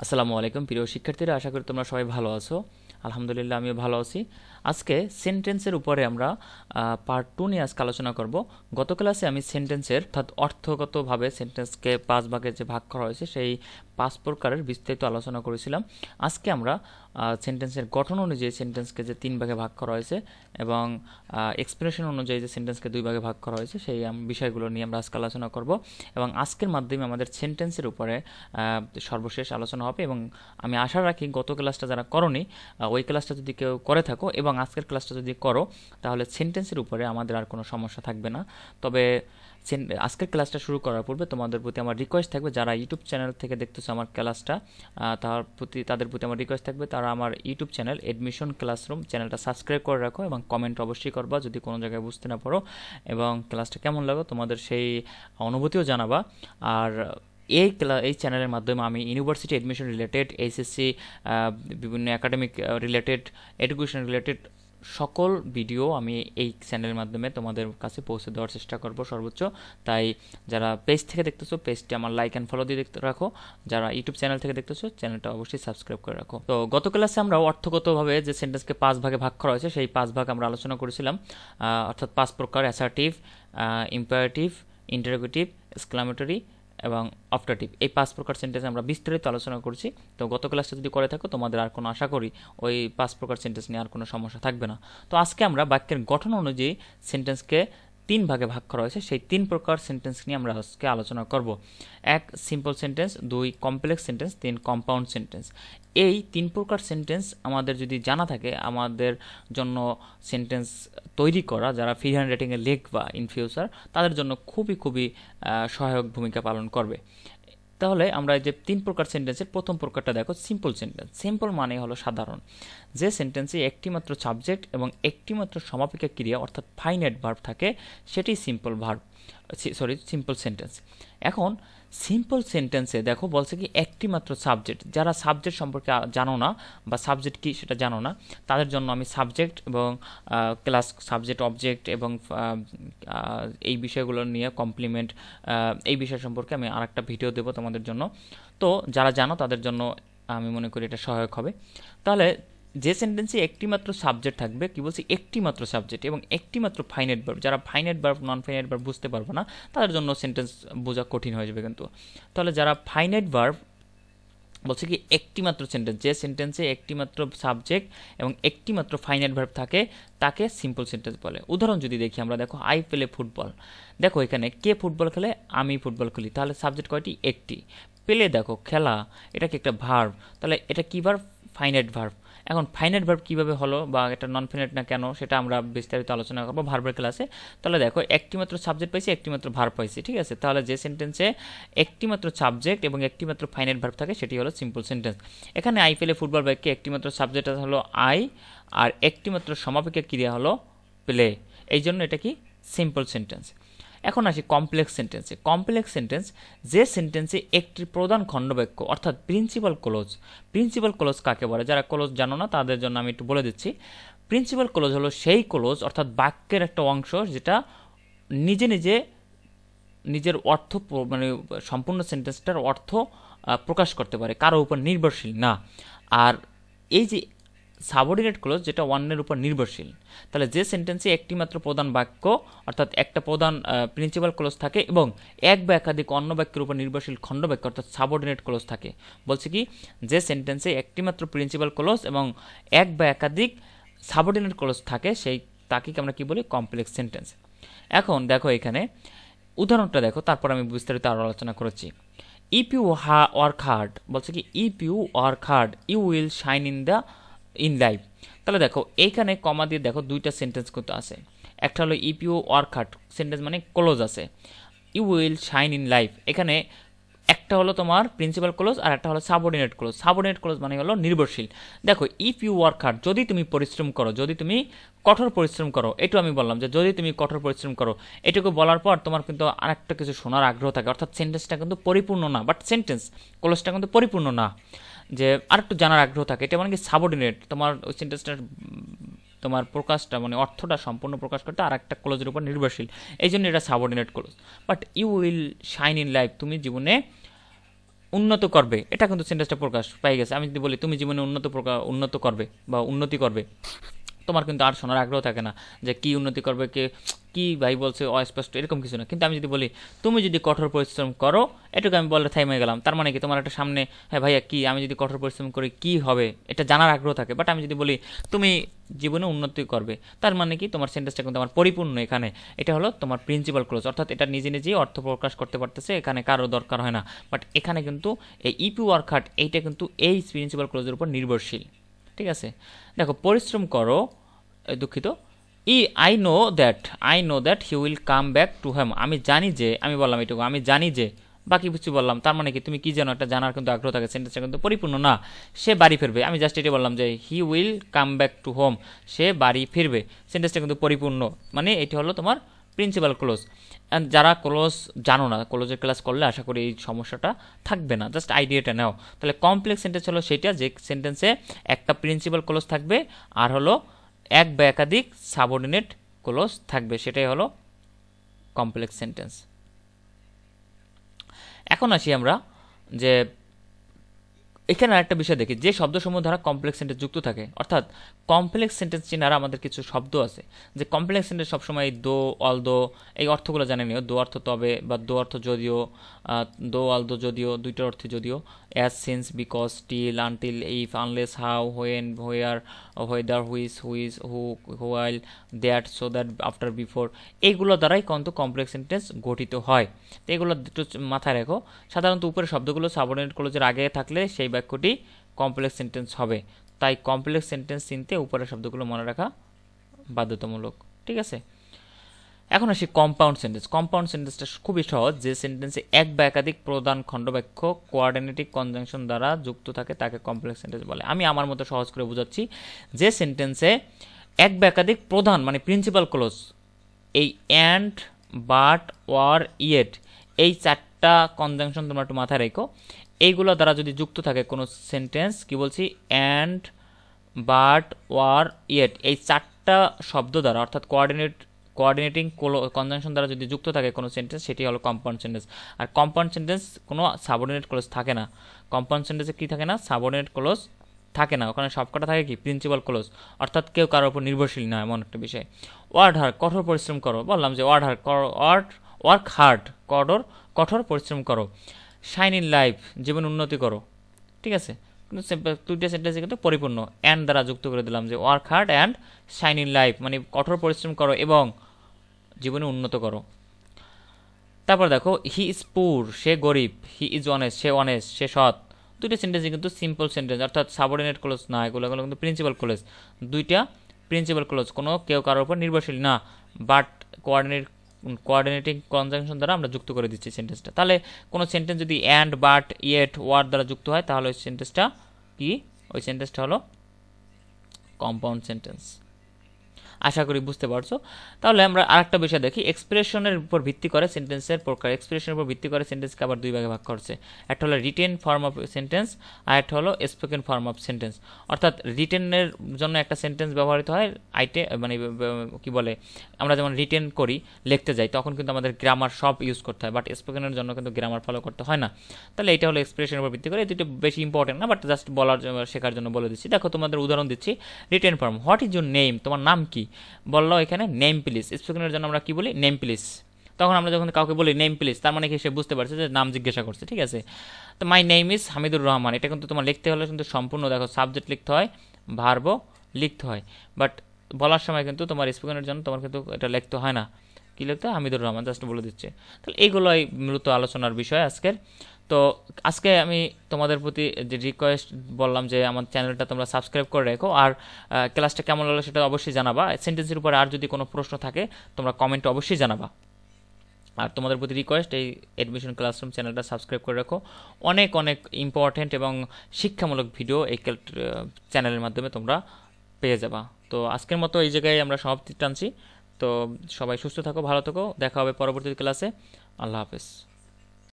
আসসালামু আলাইকুম প্রিয় শিক্ষার্থীরা, আশা করি তোমরা সবাই ভালো আছো। আলহামদুলিল্লাহ আমিও ভালো আছি। আজকে সেন্টেন্সের উপরে আমরা পার্ট 2 নিয়ে আজকে আলোচনা করব। গত ক্লাসে আমি সেন্টেন্সের অর্থাৎ অর্থগতভাবে সেন্টেন্সকে 5 ভাগে যে ভাগ করা হয়েছে সেই 5 প্রকারের বিস্তারিত আলোচনা করেছিলাম। আজকে আমরা সেন্টেন্সের গঠন অনুযায়ী সেন্টেন্সকে যে 3 ভাগে ভাগ করা হয়েছে এবং এক্সপ্রেশন অনুযায়ী যে সেন্টেন্সকে 2 ভাগে ভাগ করা হয়েছে সেই বিষয়গুলো নিয়ে আমরা আজকে আলোচনা করব এবং আজকের মাধ্যমে আমাদের সেন্টেন্সের উপরে সর্বশেষ আলোচনা হবে। এবং আমি আশা রাখি গত ক্লাসটা যারা করনি ওই ক্লাসটা যদি কেউ করে থাকো এবং আজকের ক্লাসটা যদি করো তাহলে সেন্টেন্সের উপরে আমাদের আর কোনো সমস্যা থাকবে না। তবে আজকের ক্লাসটা শুরু করার পূর্বে তোমাদের প্রতি আমার রিকোয়েস্ট থাকবে, যারা ইউটিউব চ্যানেল থেকে দেখতেছো আমার ক্লাসটা তাদের প্রতি আমার রিকোয়েস্ট থাকবে তারা আমার ইউটিউব চ্যানেল এডমিশন ক্লাসরুম চ্যানেলটা সাবস্ক্রাইব করে রাখো এবং কমেন্ট অবশ্যই করবা যদি কোনো জায়গায় বুঝতে না পারো, এবং ক্লাসটা কেমন লাগো তোমাদের সেই অনুভূতিও জানাবা। আর এই চ্যানেলের মাধ্যমে আমি ইউনিভার্সিটি এডমিশন রিলেটেড, এইচএসসি, বিভিন্ন একাডেমিক রিলেটেড, এডুকেশন রিলেটেড সকল ভিডিও আমি এই চ্যানেলের মাধ্যমে তোমাদের কাছে পৌঁছে দেওয়ার চেষ্টা করব সর্বোচ্চ। তাই যারা পেজ থেকে দেখতেছো পেজটি আমার লাইক অ্যান্ড ফলো দিয়ে দেখতে রাখো, যারা ইউটিউব চ্যানেল থেকে দেখতেছো চ্যানেলটা অবশ্যই সাবস্ক্রাইব করে রাখো। তো গত ক্লাসে আমরা অর্থগতভাবে যে সেন্টেন্সকে 5 ভাগে ভাগ করা হয়েছে সেই 5 ভাগ আমরা আলোচনা করেছিলাম, অর্থাৎ 5 প্রকার: অ্যাসার্টিভ, ইম্পারেটিভ, ইন্টারোগেটিভ, এক্সক্লামেটরি এবং অপটাটিভ। এই 5 প্রকার সেন্টেন্স আমরা বিস্তারিত আলোচনা করছি। তো গত ক্লাসটা যদি করে থাকো তোমাদের আর কোনো, আশা করি ওই 5 প্রকার সেন্টেন্স নিয়ে আর কোনো সমস্যা থাকবে না। তো আজকে আমরা বাক্যের গঠন অনুযায়ী সেন্টেন্সকে 3 ভাগে ভাগ করা হয়েছে সেই 3 প্রকার সেন্টেন্স নিয়ে আমরা আজকে আলোচনা করব। 1 simple sentence, 2 complex sentence, 3 compound sentence. এই 3 প্রকার সেন্টেন্স আমাদের যদি জানা থাকে আমাদের জন্য সেন্টেন্স তৈরি করা, যারা ফ্রি হ্যান্ড রাইটিংয়ে লিখবা ইন ফিউচার তাদের জন্য খুবই খুবই সহায়ক ভূমিকা পালন করবে। তাহলে আমরা যে 3 প্রকার সেন্টেন্সের প্রথম প্রকারটা দেখো, সিম্পল সেন্টেন্স। সিম্পল মানে হলো সাধারণ। যে সেন্টেন্সে একটিমাত্র সাবজেক্ট এবং একটিমাত্র সমাপিকা ক্রিয়া অর্থাৎ ফাইনাইট ভার্ব থাকে সেটি সিম্পল সেন্টেন্স। এখন সিম্পল সেন্টেন্সে দেখো বলছে কি একটিমাত্র সাবজেক্ট। যারা সাবজেক্ট সম্পর্কে জানো না বা সাবজেক্ট কি সেটা জানো না তাদের জন্য আমি সাবজেক্ট এবং ক্লাস, সাবজেক্ট, অবজেক্ট এবং এই বিষয়গুলো নিয়ে কমপ্লিমেন্ট, এই বিষয় সম্পর্কে আমি আরেকটা ভিডিও দেবো তোমাদের জন্য। তো যারা জানো তাদের জন্য আমি মনে করি এটা সহায়ক হবে। তাহলে যে সেন্টেন্সে একটিমাত্র সাবজেক্ট থাকবে, কি বলছি, একটিমাত্র সাবজেক্ট এবং একটিমাত্র ফাইনাইট ভার্ব, যারা finite verb non finite verb বুঝতে পারবে না তাদের জন্য সেন্টেন্স বোঝা কঠিন হয়ে যাবে কিন্তু। তাহলে যারা ফাইনাইট ভার্ব, বলছে কি একটিমাত্র সেন্টেন্স, যে সেন্টেন্সে একটিমাত্র সাবজেক্ট এবং একটিমাত্র ফাইনাইট ভার্ব থাকে তাকে সিম্পল সেন্টেন্স বলে। উদাহরণ যদি দেখি আমরা, দেখো আই প্লে ফুটবল। দেখো এখানে কে ফুটবল খেলে, আমি ফুটবল খেলি, তাহলে সাবজেক্ট কয়টি, একটি। প্লে দেখো খেলা, এটা কি একটা ভার্ব, তাহলে এটা কি ভার্ব, ফাইনাইট ভার্ব। এখন ফাইনাইট ভার্ব কীভাবে হলো বা এটা নন ফাইনাইট না কেন সেটা আমরা বিস্তারিত আলোচনা করবো ভার্বের ক্লাসে। তাহলে দেখো একটিমাত্র সাবজেক্ট পাইছি, একটিমাত্র ভার্ব পাইছি, ঠিক আছে। তাহলে যে সেন্টেন্সে একটিমাত্র সাবজেক্ট এবং একটিমাত্র ফাইনাইট ভার্ব থাকে সেটি হলো সিম্পল সেন্টেন্স। এখানে আই প্লে ফুটবল বাক্যে একটিমাত্র সাবজেক্ট হলো আই আর একটিমাত্র সমাপিকা ক্রিয়া হলো প্লে, এই জন্য এটা কি সিম্পল সেন্টেন্স। এখন আসি কমপ্লেক্স সেন্টেন্সে। কমপ্লেক্স সেন্টেন্স যে সেন্টেন্সে একটি প্রধান খণ্ডবাক্য অর্থাৎ প্রিন্সিপাল ক্লোজ। প্রিন্সিপাল ক্লোজ কাকে বলে, যারা ক্লোজ জানো না তাদের জন্য আমি একটু বলে দিচ্ছি। প্রিন্সিপাল ক্লোজ হলো সেই ক্লোজ অর্থাৎ বাক্যের একটা অংশ যেটা নিজে নিজে নিজের অর্থ, মানে সম্পূর্ণ সেন্টেন্সটার অর্থ প্রকাশ করতে পারে, কারো উপর নির্ভরশীল না। আর এই যে সাবঅর্ডিনেট ক্লোজ যেটা অন্যের উপর নির্ভরশীল। তাহলে যে সেন্টেন্সে একটিমাত্র প্রধান বাক্য অর্থাৎ একটা প্রধান প্রিন্সিপাল ক্লোজ থাকে এবং এক বা একাধিক অন্য বাক্যের উপর নির্ভরশীল খণ্ডবাক্য অর্থাৎ সাবঅর্ডিনেট ক্লোজ থাকে। বলছে কি যে সেন্টেন্সে একটিমাত্র প্রিন্সিপাল ক্লোজ এবং এক বা একাধিক সাবঅর্ডিনেট ক্লোজ থাকে সেই তাকে আমরা কি বলি, কমপ্লেক্স সেন্টেন্স। এখন দেখো এখানে উদাহরণটা দেখো, তারপর আমি বিস্তারিত আরও আলোচনা করেছি। ইফ ইউ ওয়ার্ক হার্ড, বলছে কি if you work hard you will shine in life. তাহলে দেখো এইখানে কমা দিয়ে দেখো দুইটা সেন্টেন্স কিন্তু আছে। একটা হলো if you work hard sentence মানে ক্লোজ আছে, you will shine in life এখানে একটা হলো তোমার প্রিন্সিপাল ক্লোজ আর একটা হলো সাবঅর্ডিনেট ক্লোজ। সাবঅর্ডিনেট ক্লোজ মানে হলো নির্ভরশীল। দেখো ইফ ইউ ওয়ার্ক হার্ড যদি তুমি পরিশ্রম করো, যদি তুমি কঠোর পরিশ্রম করো, এটু আমি বললাম যে যদি তুমি কঠোর পরিশ্রম করো, এটুকু বলার পর তোমার কিন্তু আরেকটা কিছু শোনার আগ্রহ থাকে, অর্থাৎ সেন্টেন্সটা কিন্তু পরিপূর্ণ না, বাট সেন্টেন্স ক্লোজটা কিন্তু পরিপূর্ণ না, যে আরেকটু জানার আগ্রহ থাকে, এটা মানে কি সাবঅর্ডিনেট, তোমার ওই সেন্টেন্সটার তোমার প্রকাশটা মানে অর্থটা সম্পূর্ণ প্রকাশ করতে আর একটা ক্লোজের উপর নির্ভরশীল, এই জন্য এটা subordinate clause. But you will shine in life তুমি জীবনে উন্নত করবে, এটা কিন্তু সেন্টেন্সটা প্রকাশ পাই গেছে। আমি যদি বলি তুমি জীবনে উন্নত করবে বা উন্নতি করবে, তোমার কিন্তু আর শোনার আগ্রহ থাকে না যে কি উন্নতি করবে, কে কি ভাই বলছে অস্পষ্ট, এরকম কিছু না। কিন্তু আমি যদি বলি তুমি যদি কঠোর পরিশ্রম করো, এটুকু আমি বলে থাইমে গেলাম। তার মানে কি তোমার একটা সামনে, হ্যাঁ ভাইয়া কি আমি যদি কঠোর পরিশ্রম করি কি হবে, এটা জানার আগ্রহ থাকে। বাট আমি যদি বলি তুমি জীবনে উন্নতি করবে, তার মানে কি তোমার সেন্টেন্সটা কিন্তু আমার পরিপূর্ণ এখানে। এটা হলো তোমার প্রিন্সিপাল ক্লোজ, অর্থাৎ এটা নিজে নিজেই অর্থ প্রকাশ করতে পারতেছে, এখানে কারো দরকার হয় না। বাট এখানে কিন্তু এই ইপি ওয়ার্ক হার্ড এইটা কিন্তু এই প্রিন্সিপাল ক্লোজের উপর নির্ভরশীল। ঠিক আছে, দেখো পরিশ্রম করো, দুঃখিত, I know that he will come back to home, আমি জানি যে, আমি বললাম এটুকু, আমি জানি যে, বাকি কিছু বললাম। তার মানে কি তুমি কি জানো, একটা জানার কিন্তু আগ্রহ থাকে, সেন্টেন্সটা কিন্তু পরিপূর্ণ না। সে বাড়ি ফিরবে, আমি জাস্ট এটা বললাম যে he will come back to home, সে বাড়ি ফিরবে, সেন্টেন্সটা কিন্তু পরিপূর্ণ। মানে এটি হলো তোমার প্রিন্সিপাল ক্লোজ। অ্যান্ড যারা ক্লোজ জানো না, ক্লোজের ক্লাস করলে আশা করি এই সমস্যাটা থাকবে না, জাস্ট আইডিয়াটা নাও। তাহলে কমপ্লেক্স সেন্টেন্স হলো সেটা যে সেন্টেন্সে একটা প্রিন্সিপাল ক্লোজ থাকবে আর হলো এক বা একাধিক সাবঅর্ডিনেট ক্লোজ থাকবে, সেটাই হলো কমপ্লেক্স সেন্টেন্স। এখন আসি আমরা যে এখানে আরেকটা বিষয় দেখি, যে শব্দসমূহ দ্বারা কমপ্লেক্স সেন্টেন্স যুক্ত থাকে, অর্থাৎ কমপ্লেক্স সেন্টেন্স চিনার আমাদের কিছু শব্দ আছে। যে কমপ্লেক্স সেন্টেন্স সবসময় দো, অল দো, এই অর্থগুলো জানেন নিও। দো অর্থ তবে, বা দো অর্থ যদিও, দো অল দো যদিও, দুইটার অর্থে যদিও, as, since, because, still, until, if, unless, how, when, where, whether, which, who, while, that, so that, after, before, এইগুলো দ্বারাই কিন্তু কমপ্লেক্স সেন্টেন্স গঠিত হয়। তো এগুলো দুটো মাথায় রেখো। সাধারণত উপরের শব্দগুলো সাবঅর্ডিনেট ক্লোজের আগে থাকলে সেই বাক্যটি কমপ্লেক্স সেন্টেন্স হবে। তাই কমপ্লেক্স সেন্টেন্স চিনতে উপরের শব্দগুলো মনে রাখা বাধ্যতামূলক। ঠিক আছে, এখন আসি কম্পাউন্ড সেন্টেন্স। কম্পাউন্ড সেন্টেন্সটা খুবই সহজ। যে সেন্টেন্সে এক বা একাধিক প্রধান খণ্ডবাক্য কোঅর্ডিনেটিং কনজাংশন দ্বারা যুক্ত থাকে তাকে কমপ্লেক্স সেন্টেন্স বলে। আমি আমার মতো সহজ করে বোঝাচ্ছি। যে সেন্টেন্সে এক বা একাধিক প্রধান মানে প্রিন্সিপাল ক্লোজ, এই অ্যান্ড, বাট, ওয়ার, ইয়েট, এই চারটা কনজাংশন তোমরা একটু মাথায় রেখো। এইগুলো দ্বারা যদি যুক্ত থাকে কোনো সেন্টেন্স, কি বলছি, অ্যান্ড, বাট, ওয়ার, ইয়েট, এই চারটা শব্দ দ্বারা অর্থাৎ কোঅর্ডিনেটিং কনজাংশন দ্বারা যদি যুক্ত থাকে কোনো সেন্টেন্স, সেটি হলো কম্পাউন্ড সেন্টেন্স। আর কম্পাউন্ড সেন্টেন্স কোনো সাবঅর্ডিনেট ক্লোজ থাকে না। কম্পাউন্ড সেন্টেন্সে কি থাকে না, সাবঅর্ডিনেট ক্লোজ থাকে না, ওখানে সবকটা থাকে কি প্রিন্সিপাল ক্লোজ, অর্থাৎ কেউ কারোর উপর নির্ভরশীল না, এমন একটা বিষয়। ওয়ার্ড হার্ড, কঠোর পরিশ্রম করো, বললাম যে ওয়ার্ক হার্ড, কঠোর পরিশ্রম করো। শাইন ইন লাইফ, জীবন উন্নতি করো। ঠিক আছে, কিন্তু দুইটা সেন্টেন্সে কিন্তু পরিপূর্ণ, অ্যান্ড দ্বারা যুক্ত করে দিলাম যে work hard and shine in life, মানে কঠোর পরিশ্রম করো এবং জীবনে উন্নত করো। তারপর দেখো, হি ইজ পুর, সে গরিব, হি ইজ অনেস্ট, সে সৎ। দুইটা সেন্টেন্সই কিন্তু সিম্পল সেন্টেন্স, অর্থাৎ সাবঅর্ডিনেট ক্লোজ না, এগুলো কিন্তু প্রিন্সিপাল ক্লোজ। দুইটা প্রিন্সিপাল ক্লোজ, কোনো কেউ কারোর উপর নির্ভরশীল না, বাট কোঅর্ডিনেটিং কনজাংশন দ্বারা আমরা যুক্ত করে দিচ্ছি সেন্টেন্সটা। তাহলে কোনো সেন্টেন্স যদি অ্যান্ড, বাট, ইয়েট, ওয়ার্ড দ্বারা যুক্ত হয়, তাহলে ওই সেন্টেন্সটা কি, ওই সেন্টেন্সটা হলো কম্পাউন্ড সেন্টেন্স। আশা করি বুঝতে পারছো। তাহলে আমরা আরেকটা বিষয় দেখি, এক্সপ্রেশনের উপর ভিত্তি করে সেন্টেন্সের প্রকার। এক্সপ্রেশনের উপর ভিত্তি করে সেন্টেন্সকে আবার দুই ভাগে ভাগ করছে। একটা হলো রিটেন ফর্ম অফ সেন্টেন্স, আর একটা হলো স্পোকেন ফর্ম অফ সেন্টেন্স। অর্থাৎ রিটেনের জন্য একটা সেন্টেন্স ব্যবহৃত হয়, মানে কি বলে, আমরা যেমন রিটেন করি, লিখতে যাই, তখন কিন্তু আমাদের গ্রামার সব ইউজ করতে হয়, বাট স্পোকেনের জন্য কিন্তু গ্রামার ফলো করতে হয় না। তাহলে এটা হলো এক্সপ্রেশনের উপর ভিত্তি করে। এই দুটো বেশি ইম্পর্টেন্ট না, বাট জাস্ট বলার শেখার জন্য বলে দিচ্ছি। দেখো তোমাদের উদাহরণ দিচ্ছি। Written form, what is your name, তোমার নাম কি, বললো এখানে নেম প্লিজ। স্পোকেনের জন্য আমরা কি বলি, নেম প্লিজ। তখন আমরা যখন কাউকে বলি নেম প্লিজ, তার মানে কি সে বুঝতে পারছে যে নাম জিজ্ঞাসা করছে। ঠিক আছে, তো my name is Hamidur Rahman, এটা কিন্তু তোমার লিখতে হলে কিন্তু সম্পূর্ণ দেখো সাবজেক্ট লিখতে হয়, ভার্বও লিখতে হয়, বাট বলার সময় কিন্তু তোমার স্পোকেনের জন্য তোমার কিন্তু এটা লিখতে হয় না। কী লিখতে হয়, হামিদুর রহমান, জাস্ট বলে দিচ্ছে। তাহলে এইগুলোই মূলত আলোচনার বিষয় আজকের। তো আজকে আমি তোমাদের প্রতি যে রিকোয়েস্ট বললাম যে আমার চ্যানেলটা তোমরা সাবস্ক্রাইব করে রেখো, আর ক্লাসটা কেমন লাগলো সেটা অবশ্যই জানাবা। সেন্টেন্সের উপরে আর যদি কোনো প্রশ্ন থাকে তোমরা কমেন্টে অবশ্যই জানাবা। আর তোমাদের প্রতি রিকোয়েস্ট, এই অ্যাডমিশন ক্লাসরুম চ্যানেলটা সাবস্ক্রাইব করে রাখো। অনেক অনেক ইম্পর্ট্যান্ট এবং শিক্ষামূলক ভিডিও এই চ্যানেলের মাধ্যমে তোমরা পেয়ে যাবা। তো আজকের মতো এই জায়গায় আমরা সমাপ্তি টানছি। তো সবাই সুস্থ থাকো, ভালো থাকো, দেখা হবে পরবর্তী ক্লাসে। আল্লাহ হাফেজ।